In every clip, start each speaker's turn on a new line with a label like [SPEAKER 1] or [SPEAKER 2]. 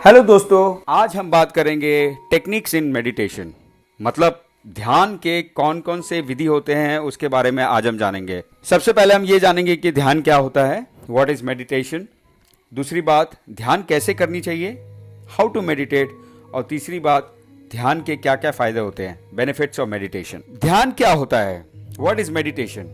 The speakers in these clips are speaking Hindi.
[SPEAKER 1] हेलो दोस्तों, आज हम बात करेंगे टेक्निक्स इन मेडिटेशन। मतलब ध्यान के कौन कौन से विधि होते हैं उसके बारे में आज हम जानेंगे। सबसे पहले हम ये जानेंगे कि ध्यान क्या होता है, व्हाट इज मेडिटेशन। दूसरी बात, ध्यान कैसे करनी चाहिए, हाउ टू मेडिटेट। और तीसरी बात, ध्यान के क्या क्या फायदे होते हैं, बेनिफिट्स ऑफ मेडिटेशन। ध्यान क्या होता है, व्हाट इज मेडिटेशन।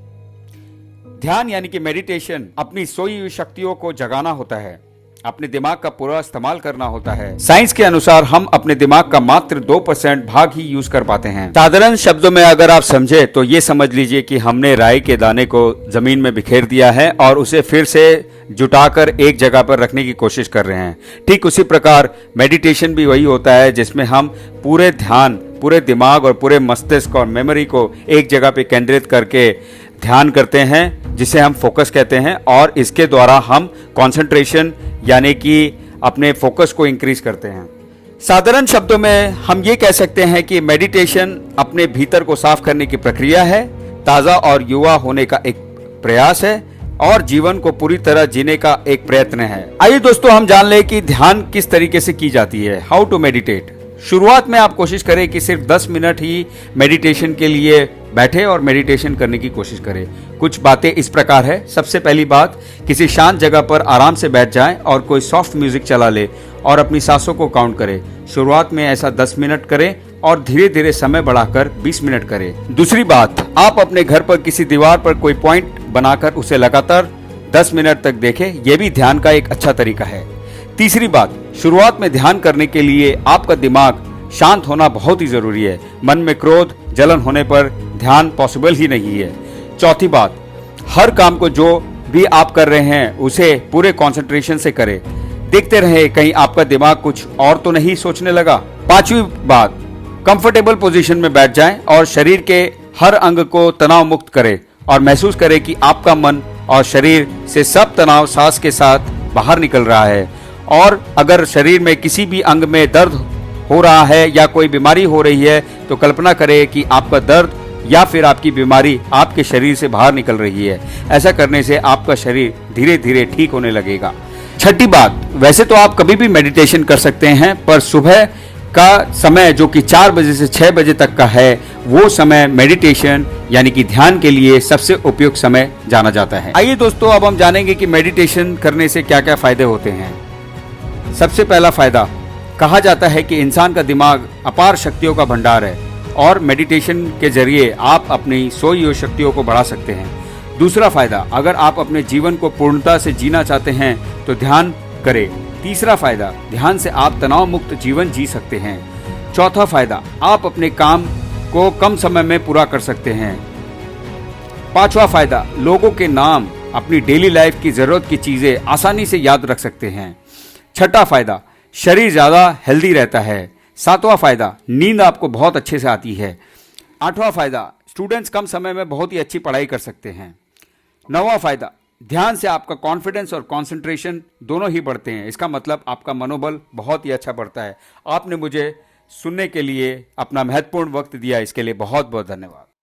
[SPEAKER 1] ध्यान यानी कि मेडिटेशन अपनी सोई हुई शक्तियों को जगाना होता है, अपने दिमाग का पूरा इस्तेमाल करना होता है। साइंस के अनुसार हम अपने दिमाग का मात्र 2% भाग ही यूज कर पाते हैं। साधारण शब्दों में अगर आप समझे तो ये समझ लीजिए कि हमने राई के दाने को जमीन में बिखेर दिया है और उसे फिर से जुटाकर एक जगह पर रखने की कोशिश कर रहे हैं। ठीक उसी प्रकार मेडिटेशन भी वही होता है जिसमें हम पूरे ध्यान, पूरे दिमाग और पूरे मस्तिष्क और मेमोरी को एक जगह पे केंद्रित करके ध्यान करते हैं, जिसे हम फोकस कहते हैं। और इसके द्वारा हम कंसंट्रेशन यानी कि अपने फोकस को इंक्रीज करते हैं। साधारण शब्दों में हम ये कह सकते हैं कि मेडिटेशन अपने भीतर को साफ करने की प्रक्रिया है, ताज़ा और युवा होने का एक प्रयास है और जीवन को पूरी तरह जीने का एक प्रयत्न है। आइए दोस्तों, हम जान लें कि ध्यान किस तरीके से की जाती है, हाउ टू मेडिटेट। शुरुआत में आप कोशिश करें कि सिर्फ 10 मिनट ही मेडिटेशन के लिए बैठे और मेडिटेशन करने की कोशिश करें। कुछ बातें इस प्रकार है। सबसे पहली बात, किसी शांत जगह पर आराम से बैठ जाएं और कोई सॉफ्ट म्यूजिक चला ले और अपनी सांसों को काउंट करें। शुरुआत में ऐसा 10 मिनट करें और धीरे धीरे समय बढ़ाकर 20 मिनट करें। दूसरी बात, आप अपने घर पर किसी दीवार पर कोई पॉइंट बनाकर उसे लगातार 10 मिनट तक देखें, यह भी ध्यान का एक अच्छा तरीका है। तीसरी बात, शुरुआत में ध्यान करने के लिए आपका दिमाग शांत होना बहुत ही जरूरी है। मन में क्रोध, जलन होने पर ध्यान पॉसिबल ही नहीं है। चौथी बात, हर काम को जो भी आप कर रहे हैं उसे पूरे कंसंट्रेशन से करें। देखते रहे कहीं आपका दिमाग कुछ और तो नहीं सोचने लगा। पांचवी बात, कंफर्टेबल पोजीशन में बैठ जाएं और शरीर के हर अंग को तनाव मुक्त करें और महसूस करें कि आपका मन और शरीर से सब तनाव सांस के साथ बाहर निकल रहा है। और अगर शरीर में किसी भी अंग में दर्द हो रहा है या कोई बीमारी हो रही है तो कल्पना करें कि आपका दर्द या फिर आपकी बीमारी आपके शरीर से बाहर निकल रही है। ऐसा करने से आपका शरीर धीरे धीरे ठीक होने लगेगा। छठी बात, वैसे तो आप कभी भी मेडिटेशन कर सकते हैं, पर सुबह का समय जो कि 4 बजे से 6 बजे तक का है, वो समय मेडिटेशन यानी कि ध्यान के लिए सबसे उपयुक्त समय जाना जाता है। आइए दोस्तों, अब हम जानेंगे कि मेडिटेशन करने से क्या क्या फायदे होते हैं। सबसे पहला फायदा, कहा जाता है कि इंसान का दिमाग अपार शक्तियों का भंडार है और मेडिटेशन के जरिए आप अपनी सोई हुई शक्तियों को बढ़ा सकते हैं। दूसरा फायदा, अगर आप अपने जीवन को पूर्णता से जीना चाहते हैं तो ध्यान करें। तीसरा फायदा, ध्यान से आप तनाव मुक्त जीवन जी सकते हैं। चौथा फायदा, आप अपने काम को कम समय में पूरा कर सकते हैं। पांचवा फायदा, लोगों के नाम, अपनी डेली लाइफ की जरूरत की चीजें आसानी से याद रख सकते हैं। छठा फायदा, शरीर ज्यादा हेल्दी रहता है। सातवां फायदा, नींद आपको बहुत अच्छे से आती है। आठवां फायदा, स्टूडेंट्स कम समय में बहुत ही अच्छी पढ़ाई कर सकते हैं। नौवां फायदा, ध्यान से आपका कॉन्फिडेंस और कंसंट्रेशन दोनों ही बढ़ते हैं। इसका मतलब आपका मनोबल बहुत ही अच्छा बढ़ता है। आपने मुझे सुनने के लिए अपना महत्वपूर्ण वक्त दिया, इसके लिए बहुत बहुत धन्यवाद।